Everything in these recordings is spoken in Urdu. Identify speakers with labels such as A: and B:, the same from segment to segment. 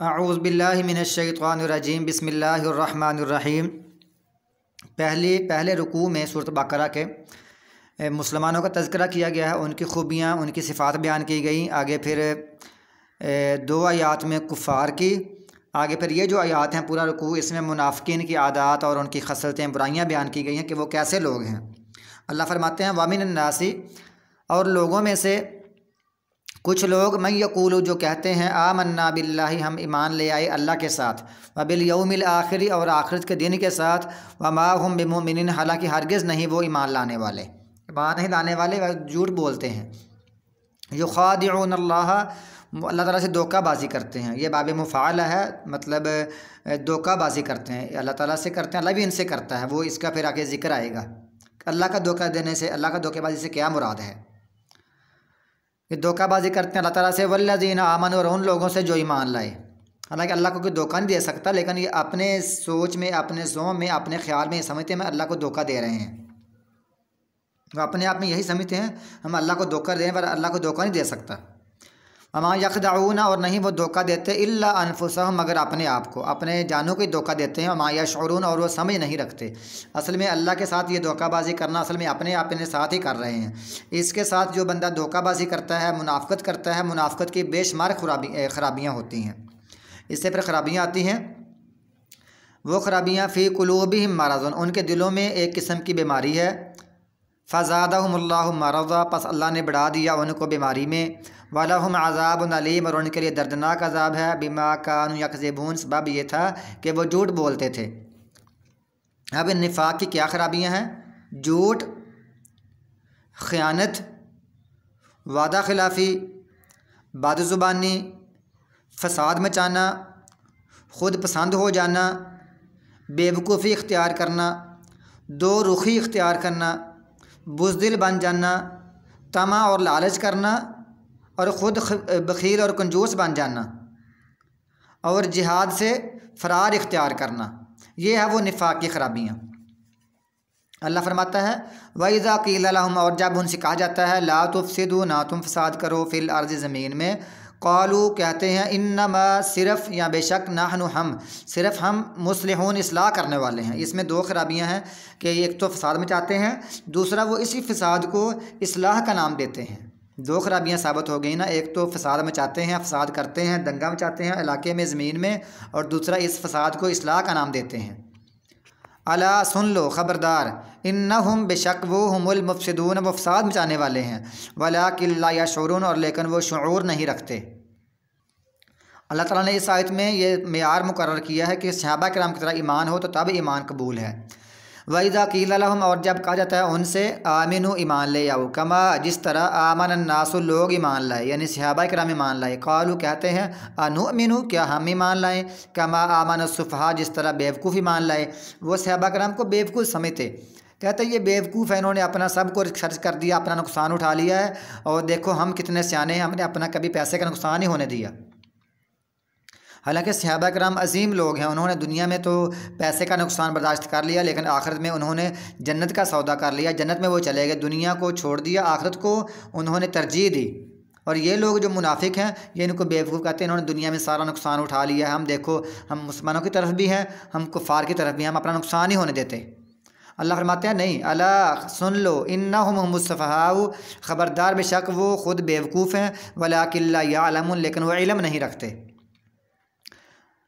A: اعوذ باللہ من الشیطان الرجیم بسم اللہ الرحمن الرحیم۔ پہلے رکوع میں سورۃ بقرہ کے مسلمانوں کا تذکرہ کیا گیا ہے، ان کی خوبیاں، ان کی صفات بیان کی گئیں۔ آگے پھر 2 آیات میں کفار کی، آگے پھر یہ جو آیات ہیں پورا رکوع، اس میں منافقین کی عادات اور ان کی خصلتیں، برائیاں بیان کی گئی ہیں کہ وہ کیسے لوگ ہیں۔ اللہ فرماتے ہیں وَمِنَ النَّاسِ، اور لوگوں میں سے کچھ لوگ من یقولو، جو کہتے ہیں آمنا باللہ، ہم ایمان لے آئے اللہ کے ساتھ، وبالیوم الآخر، اور آخرت کے دن کے ساتھ، وما ہم بمؤمنین، حالانکہ ہرگز نہیں وہ ایمان لانے والے، ایمان نہیں لانے والے، جھوٹ بولتے ہیں۔ یخادعون اللہ، اللہ تعالیٰ سے دھوکہ بازی کرتے ہیں۔ یہ باب مفعل ہے، مطلب دھوکہ بازی کرتے ہیں، اللہ تعالیٰ سے کرتے ہیں، اللہ بھی ان سے کرتا ہے، وہ اس کا پھر آگے ذکر آئے گا۔ اللہ کا دھوکہ دینے سے، اللہ کا دھوکہ بازی سے کیا مراد ہے؟ کہ دھوکہ بازی کرتے ہیں اللہ تعالیٰ سے، والذین آمنوا، اور ان لوگوں سے جو ایمان لائے۔ حالانکہ اللہ کو کوئی دھوکہ نہیں دے سکتا، لیکن یہ اپنے سوچ میں، اپنے ذہن میں، اپنے خیال میں یہ سمجھتے ہیں ہم اللہ کو دھوکہ دے رہے ہیں، وہ اپنے آپ میں یہی سمجھتے ہیں ہم اللہ کو دھوکہ دیں، پر اللہ کو دھوکہ نہیں دے سکتا۔ وما یخدعون، اور نہیں وہ دھوکہ دیتے، الا انفسہم، مگر اپنے آپ کو، اپنے جانوں کو دھوکہ دیتے ہیں۔ وما یشعرون، اور وہ سمجھ نہیں رکھتے۔ اصل میں اللہ کے ساتھ یہ دھوکہ بازی کرنا اصل میں اپنے ساتھ ہی کر رہے ہیں۔ اس کے ساتھ جو بندہ دھوکہ بازی کرتا ہے، منافقت کرتا ہے، منافقت کی بے شمار خرابیاں ہوتی ہیں۔ اس سے پھر خرابیاں آتی ہیں، وہ خرابیاں فی قلوبہم مرض، ان کے دلوں میں ایک قسم کی بیماری ہے۔ فزادہم اللہ مرضا، پس اللہ نے بڑھا دیا ان کو بیماری میں۔ وَلَهُمْ عَذَابٌ عَلِيمٌ، اور ان کے لیے دردناک عذاب ہے۔ بِمَا كَانُوا يَكْذِبُونَ، سبب یہ تھا کہ وہ جھوٹ بولتے تھے۔ اب نفاق کی کیا خرابیاں ہیں؟ جھوٹ، خیانت، وعدہ خلافی، بد زبانی، فساد مچانا، خود پسند ہو جانا، بے وقوفی اختیار کرنا، دو رخی اختیار کرنا، بزدل بن جانا، طمع اور لالچ کرنا، اور خود بخیل اور کنجوس بن جانا، اور جہاد سے فرار اختیار کرنا، یہ ہے وہ نفاق کی خرابیاں۔ اللہ فرماتا ہے وَإِذَا قِيلَ لَهُمْ، اور جب ان سے کہا جاتا ہے لا تفسدوا، نہ تم فساد کرو، فی الارض، زمین میں، قالوا، کہتے ہیں انما، صرف یا بے شک، نحن، ہم، صرف ہم، مصلحون، اصلاح کرنے والے ہیں۔ اس میں 2 خرابیاں ہیں کہ ایک تو فساد مچاتے ہیں، دوسرا وہ اسی فساد کو اصلاح کا نام دیتے ہیں۔ 2 خرابیاں ثابت ہو گئی نا، ایک تو فساد مچاتے ہیں، فساد کرتے ہیں، دنگا مچاتے ہیں علاقے میں، زمین میں، اور دوسرا اس فساد کو اصلاح کا نام دیتے ہیں۔ الا، سن لو، خبردار، انہم، بے شک وہ، ہم المفسدون، وہ فساد مچانے والے ہیں، ولکن لا یشعرون، اور لیکن وہ شعور نہیں رکھتے۔ اللہ تعالیٰ نے اس آیت میں یہ معیار مقرر کیا ہے کہ صحابہ کرام کی طرح ایمان ہو تو تب ایمان قبول ہے۔ وَإِذَا قِيلَ لَهُمْ، اور جب کہا جاتا ہے ان سے آمنوا، ایمان لے آؤ، کما، جس طرح آمن الناس، لوگ ایمان لائے، یعنی صحابہ کرام ایمان لائے، قالوا، کہتے ہیں انؤمن، کیا ہم ایمان لائیں، کما آمن السفہاء، جس طرح بیوقوف ایمان لائے۔ وہ صحابہ کرام کو بیوقوف سمجھتے، کہتے ہیں یہ بیوقوف ہے، انہوں نے اپنا سب کو خرچ کر دیا، اپنا نقصان اٹھا لیا ہے، اور دیکھو ہم کتنے سیانے ہیں، ہم نے اپنا کبھی پیسے کا نقصان ہی ہونے دیا۔ حالانکہ صحابہ کرام عظیم لوگ ہیں، انہوں نے دنیا میں تو پیسے کا نقصان برداشت کر لیا، لیکن آخرت میں انہوں نے جنت کا سودا کر لیا، جنت میں وہ چلے گئے، دنیا کو چھوڑ دیا، آخرت کو انہوں نے ترجیح دی۔ اور یہ لوگ جو منافق ہیں، یہ ان کو بیوقوف کہتے ہیں، انہوں نے دنیا میں سارا نقصان اٹھا لیا ہے، ہم دیکھو ہم مسلمانوں کی طرف بھی ہیں، ہم کفار کی طرف بھی ہیں، ہم اپنا نقصان ہی ہونے دیتے۔ اللہ فرماتے ہیں نہیں، الا، سن لو، انہم هم السفہاء، خبردار، بے شک وہ خود بیوقوف ہیں، ولکن لا یعلمون، لیکن وہ علم نہیں رکھتے۔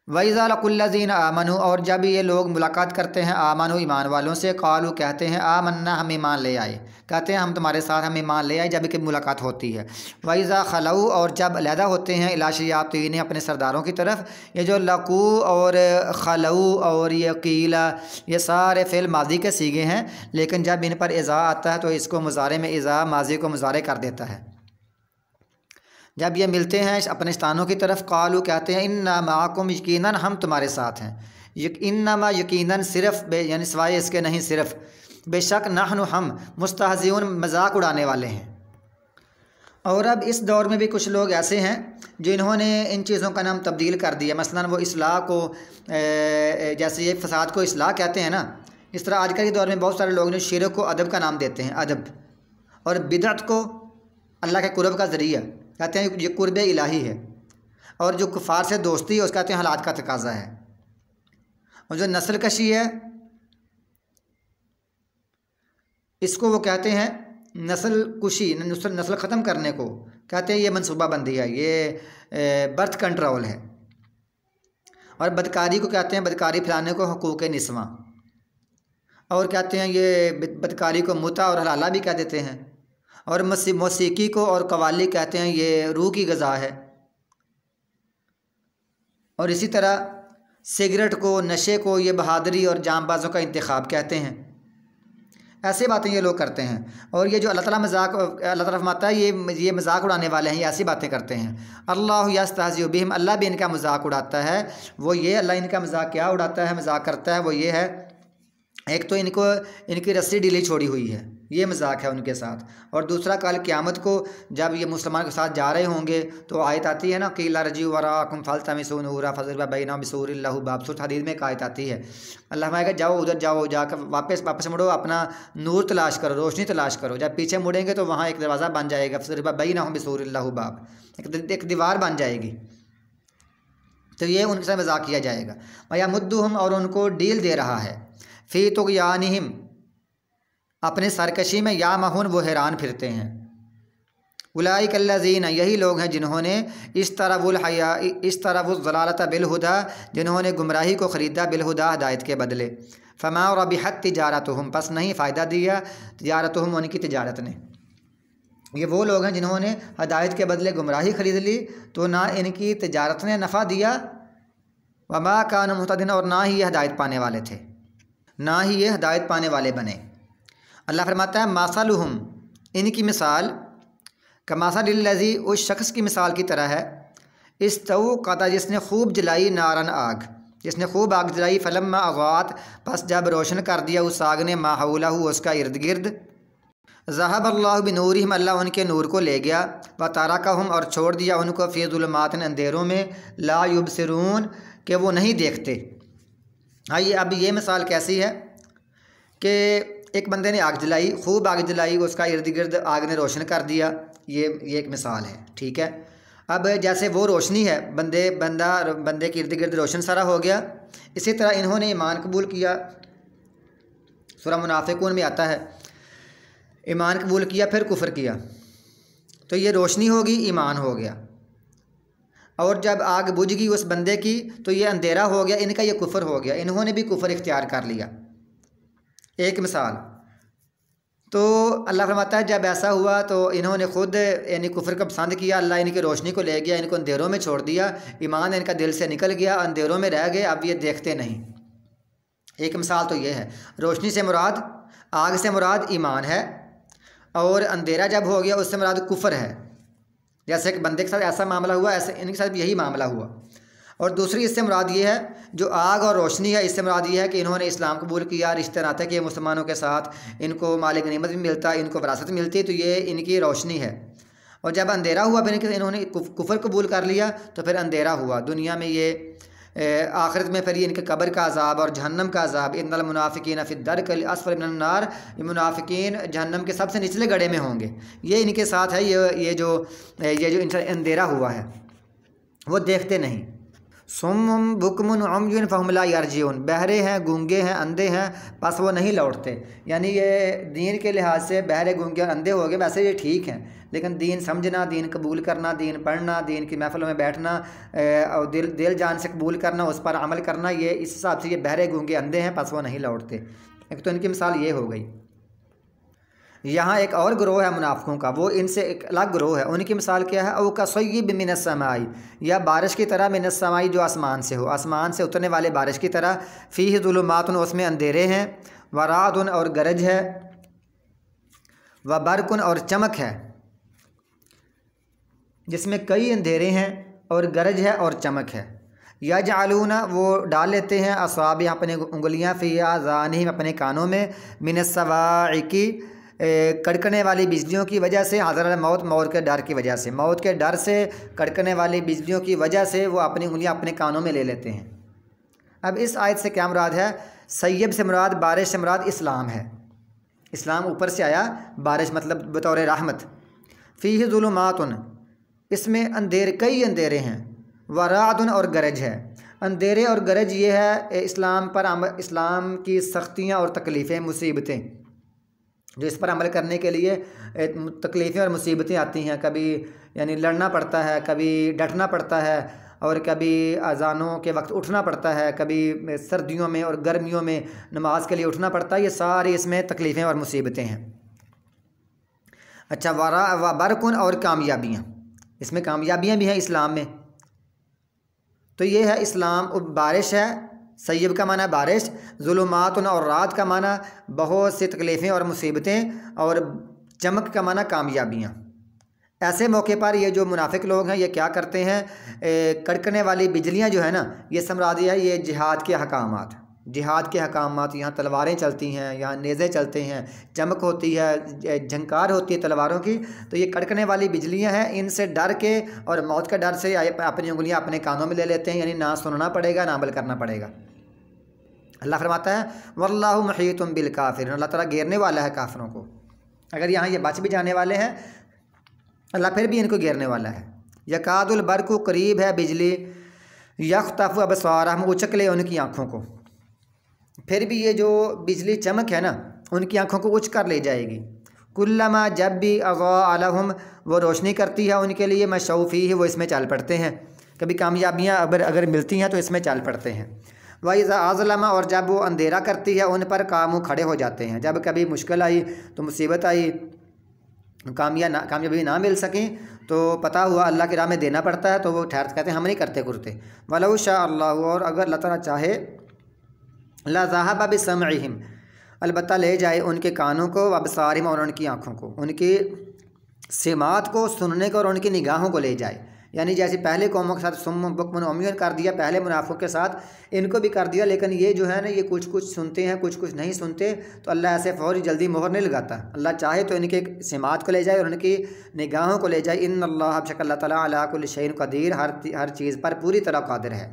A: وَإِذَا لَقُوا الَّذِينَ آمَنُوا، اور جب یہ لوگ ملاقات کرتے ہیں آمنوا، ایمان والوں سے، قالوا، کہتے ہیں آمنا، ہم ایمان لے آئے، کہتے ہیں ہم تمہارے ساتھ، ہم ایمان لے آئے، جب کہ ملاقات ہوتی ہے۔ وَإِذَا خَلَوْا، اور جب علیحدہ ہوتے ہیں، إِلَىٰ شَيَاطِینِهِمْ، اپنے سرداروں کی طرف۔ یہ جو لقوا اور خلوا اور یہ قیلا، یہ سارے فعل ماضی کے صیغے ہیں، لیکن جب ان پر اذا آتا ہے تو اس کو مضارع میں اذا، ماضی کو مضارع کر دیتا ہے۔ جب یہ ملتے ہیں اپنے شیطانوں کی طرف، قالوا، کہتے ہیں انا معکم، یقیناً ہم تمہارے ساتھ ہیں، انما، یقیناً، صرف، یعنی سوائے اس کے نہیں، صرف، بے شک، نحن، ہم، مستہزئون، مذاق اڑانے والے ہیں۔ اور اب اس دور میں بھی کچھ لوگ ایسے ہیں جنہوں نے ان چیزوں کا نام تبدیل کر دیا، مثلاً وہ اصلاح کو، جیسے یہ فساد کو اصلاح کہتے ہیں نا، اس طرح آج کل کے دور میں بہت سارے لوگ نے شرک کو ادب کا نام دیتے ہیں، ادب، اور بدعت کو اللہ کے قرب کا ذریعہ کہتے ہیں، یہ قرب الہی ہے، اور جو کفار سے دوستی ہے اس کہتے ہیں حالات کا تقاضا ہے، اور جو نسل کشی ہے اس کو وہ کہتے ہیں نسل کشی، نسل ختم کرنے کو کہتے ہیں یہ منصوبہ بندی ہے، یہ برتھ کنٹرول ہے۔ اور بدکاری کو کہتے ہیں بدکاری پھیلانے کو حقوق نسواں، اور کہتے ہیں یہ بدکاری کو متع اور حلالہ بھی کہہ دیتے ہیں، اور موسیقی کو اور قوالی کہتے ہیں یہ روح کی غذا ہے، اور اسی طرح سگریٹ کو، نشے کو یہ بہادری اور جان بازوں کا انتخاب کہتے ہیں۔ ایسی باتیں یہ لوگ کرتے ہیں، اور یہ جو اللہ تعالیٰ اللہ تعالیٰ فرماتا ہے یہ مذاق اڑانے والے ہیں، یہ ایسی باتیں کرتے ہیں۔ اللہ یستہزئ بہم، اللہ بھی ان کا مذاق اڑاتا ہے۔ وہ یہ اللہ ان کا مذاق کیا اڑاتا ہے، مذاق کرتا ہے، وہ یہ ہے ایک تو ان کی رسی ڈھیلی چھوڑی ہوئی ہے، یہ مذاق ہے ان کے ساتھ، اور دوسرا کل قیامت کو جب یہ مسلمان کے ساتھ جا رہے ہوں گے تو آیت آتی ہے نا قیل ارجعوا وراءکم فالتمسوا نورا فضرب بینہم بسور لہ باب، سورۃ حدید میں ایک آیت آتی ہے، اللہ فرمائے گا جاؤ ادھر جاؤ، جا کر واپس مڑو، اپنا نور تلاش کرو، روشنی تلاش کرو، جب پیچھے مڑیں گے تو وہاں ایک دروازہ بن جائے گا، فضرب بینہم بسور لہ باب، ایک دیوار بن جائے گی، تو یہ ان کے ساتھ مذاق کیا جائے گا۔ ویمدہم، اور ان کو ڈیل دے رہا ہے، فی طغیانہم، اپنے سرکشی میں، یامہون، وہ حیران پھرتے ہیں، اولئک الذین، یہی لوگ ہیں جنہوں نے اشتروا الضلالۃ بالہدی، جنہوں نے گمراہی کو خریدا بالہدی، ہدایت کے بدلے، فما ربحت تجارتہم، پس نہیں فائدہ دیا تجارتہم، ان کی تجارت نے۔ یہ وہ لوگ ہیں جنہوں نے ہدایت کے بدلے گمراہی خرید لی تو نہ ان کی تجارت نے نفع دیا، وما کانوا مہتدین، اور نہ ہی یہ ہدایت پانے والے تھے، نہ ہی یہ ہدایت پانے والے بنے۔ اللہ فرماتا ہے مثلہم، ان کی مثال، کمثل الذی، اس شخص کی مثال کی طرح ہے، استوقد، جس نے خوب جلائی، نارن، آگ، جس نے خوب آگ جلائی، فلما اضاءت، پس جب روشن کر دیا اس آگ نے، ما حولہ، اس کا ارد گرد، ذہب اللہ بنورہم، اللہ ان کے نور کو لے گیا، وترکہم، اور چھوڑ دیا ان کو، فی ظلمات، اندھیروں میں، لا یبصرون، کہ وہ نہیں دیکھتے۔ آئیے اب یہ مثال کیسی ہے کہ ایک بندے نے آگ جلائی، خوب آگ جلائی، اس کا ارد گرد آگ نے روشن کر دیا، یہ ایک مثال ہے، ٹھیک ہے۔ اب جیسے وہ روشنی ہے، بندے کے ارد گرد روشن سارا ہو گیا، اسی طرح انہوں نے ایمان قبول کیا، سورہ منافقون میں آتا ہے، ایمان قبول کیا پھر کفر کیا، تو یہ روشنی ہوگی، ایمان ہو گیا، اور جب آگ بجھ گئی اس بندے کی تو یہ اندھیرا ہو گیا، ان کا یہ کفر ہو گیا، انہوں نے بھی کفر اختیار کر لیا، ایک مثال۔ تو اللہ فرماتا ہے جب ایسا ہوا تو انہوں نے خود یعنی کفر کا پسند کیا، اللہ ان کی روشنی کو لے گیا، ان کو اندھیروں میں چھوڑ دیا، ایمان ان کا دل سے نکل گیا، اندھیروں میں رہ گئے، اب یہ دیکھتے نہیں۔ ایک مثال تو یہ ہے، روشنی سے مراد، آگ سے مراد ایمان ہے، اور اندھیرا جب ہو گیا اس سے مراد کفر ہے، جیسے ایک بندے کے ساتھ ایسا معاملہ ہوا، ایسے ان کے ساتھ بھی یہی معاملہ ہوا۔ اور دوسری اس سے مراد یہ ہے، جو آگ اور روشنی ہے، اس سے مراد یہ ہے کہ انہوں نے اسلام قبول کیا، رشتہ ناطے کیے مسلمانوں کے ساتھ، ان کو مال غنیمت بھی ملتا، ان کو وراثت ملتی، تو یہ ان کی روشنی ہے۔ اور جب اندھیرا ہوا پھر انہوں نے کفر قبول کر لیا تو پھر اندھیرا ہوا دنیا میں، یہ آخرت میں پھر یہ ان کے قبر کا عذاب اور جہنم کا عذاب، ان المنافقین فی الدرک الاسفل من النار، یہ منافقین جہنم کے سب سے نچلے گڑھے میں ہوں گے، یہ ان کے ساتھ ہے، یہ جو ان سے اندھیرا ہوا ہے، وہ دیکھتے نہیں۔ صم بکم عمی فہم لا یرجعون، بہرے ہیں، گونگے ہیں، اندھے ہیں، بس وہ نہیں لوٹتے، یعنی یہ دین کے لحاظ سے بہرے، گونگے اور اندھے ہو گئے، ویسے یہ ٹھیک ہیں، لیکن دین سمجھنا، دین قبول کرنا، دین پڑھنا، دین کی محفلوں میں بیٹھنا، اور دل جان سے قبول کرنا، اس پر عمل کرنا، یہ اس حساب سے یہ بہرے، گونگے، اندھے ہیں، بس وہ نہیں لوٹتے۔ ایک تو ان کی مثال یہ ہو گئی۔ یہاں ایک اور گروہ ہے منافقوں کا، وہ ان سے ایک الگ گروہ ہے، ان کی مثال کیا ہے، او کصیب من السماء، یا بارش کی طرح، من السماء، جو آسمان سے ہو، آسمان سے اترنے والے بارش کی طرح، فیہ ظلمات، اس میں اندھیرے ہیں، ورعد، اور گرج ہے، وبرق، اور چمک ہے، جس میں کئی اندھیرے ہیں اور گرج ہے اور چمک ہے۔ یجعلون، وہ ڈال لیتے ہیں، اصابع، اپنے انگلیاں، فی آذانہم، اپنے کانوں میں، من الصواعق، کڑکنے والی بجلیوں کی وجہ سے، حذر الموت، موت کے ڈر کی وجہ سے، موت کے ڈر سے کڑکنے والی بجلیوں کی وجہ سے وہ اپنی انگلیاں اپنے کانوں میں لے لیتے ہیں۔ اب اس آیت سے کیا مراد ہے؟ سیب سے مراد، بارش سے مراد اسلام ہے، اسلام اوپر سے آیا، بارش مطلب بطور رحمت۔ فیہ ظلمات، اس میں کئی اندھیرے ہیں، ورعد اور گرج ہے۔ اندھیرے اور گرج یہ ہے اسلام پر اسلام کی سختیاں اور تکلیفیں، مصیبتیں جو اس پر عمل کرنے کے لیے تکلیفیں اور مصیبتیں آتی ہیں، کبھی یعنی لڑنا پڑتا ہے، کبھی ڈٹنا پڑتا ہے، اور کبھی اذانوں کے وقت اٹھنا پڑتا ہے، کبھی سردیوں میں اور گرمیوں میں نماز کے لیے اٹھنا پڑتا ہے، یہ ساری اس میں تکلیفیں اور مصیبتیں ہیں۔ اچھا، و برکن اور کامیابیاں، اس میں کامیابیاں بھی ہیں اسلام میں۔ تو یہ ہے اسلام، بارش ہے، سیب کا معنی بارش، ظلمات اور رات کا معنی بہت سی تکلیفیں اور مصیبتیں، اور چمک کا معنی کامیابیاں۔ ایسے موقع پر یہ جو منافق لوگ ہیں یہ کیا کرتے ہیں، کڑکنے والی بجلیاں جو ہے نا، یہ سمرادی ہے یہ جہاد کے احکامات، جہاد کے احکامات، یہاں تلواریں چلتی ہیں، یہاں نیزے چلتے ہیں، چمک ہوتی ہے، جھنکار ہوتی ہے تلواروں کی، تو یہ کڑکنے والی بجلیاں ہیں، ان سے ڈر کے اور موت کا ڈر سے اپنی انگلیاں اپنے کانوں میں لے لیتے ہیں، یعنی نہ سننا پڑے گا نہ عمل کرنا پڑے گا۔ اللہ فرماتا ہے واللہ محیط بالکافرین، اللہ تعالیٰ گھیرنے والا ہے کافروں کو، اگر یہاں یہ بچ بھی جانے والے ہیں اللہ پھر بھی ان کو گھیرنے والا ہے۔ یکاد البرق، قریب ہے بجلی، یخطف ابصارہم، اچک لے ان کی آنکھوں کو، پھر بھی یہ جو بجلی چمک ہے نا ان کی آنکھوں کو اچک کر لے جائے گی۔ کلما، جب بھی، اضاء لہم، وہ روشنی کرتی ہے ان کے لیے، مشوا فیہ، وہ اس میں چل پڑتے ہیں، کبھی کامیابیاں اگر ملتی ہیں تو اس میں چل پڑتے ہیں۔ وَإِذَا أَظْلَمَ، اور جب وہ اندھیرا کرتی ہے ان پر، قاموا، کھڑے ہو جاتے ہیں، جب کبھی مشکل آئی تو مصیبت آئی، کامیابی نہ مل سکیں تو پتہ ہوا اللہ کی راہ میں دینا پڑتا ہے، تو وہ ٹھہر کہتے ہیں ہم نہیں کرتے کرتے۔ وَلَوْ شَاءَ اللَّهُ، اور اگر اللہ تعالیٰ چاہے، لَذَهَبَ بِسَمْعِهِمْ، البتہ لے جائے ان کے کانوں کو، وَأَبْصَارِهِمْ، اور ان کی آنکھوں کو، ان کی سماعت کو، سننے کو، اور ان کی نگاہوں کو لے جائے، یعنی جیسے پہلے قوموں کے ساتھ سم بکم عمی کر دیا، پہلے منافقوں کے ساتھ ان کو بھی کر دیا، لیکن یہ جو ہے نا یہ کچھ کچھ سنتے ہیں کچھ کچھ نہیں سنتے، تو اللہ ایسے فوری جلدی مہر نہیں لگاتا، اللہ چاہے تو ان کے سماعت کو لے جائے اور ان کی نگاہوں کو لے جائے۔ ان اللہ، بے شک اللہ تعالیٰ علی کل شیء قدیر، ہر چیز پر پوری طرح قادر ہے۔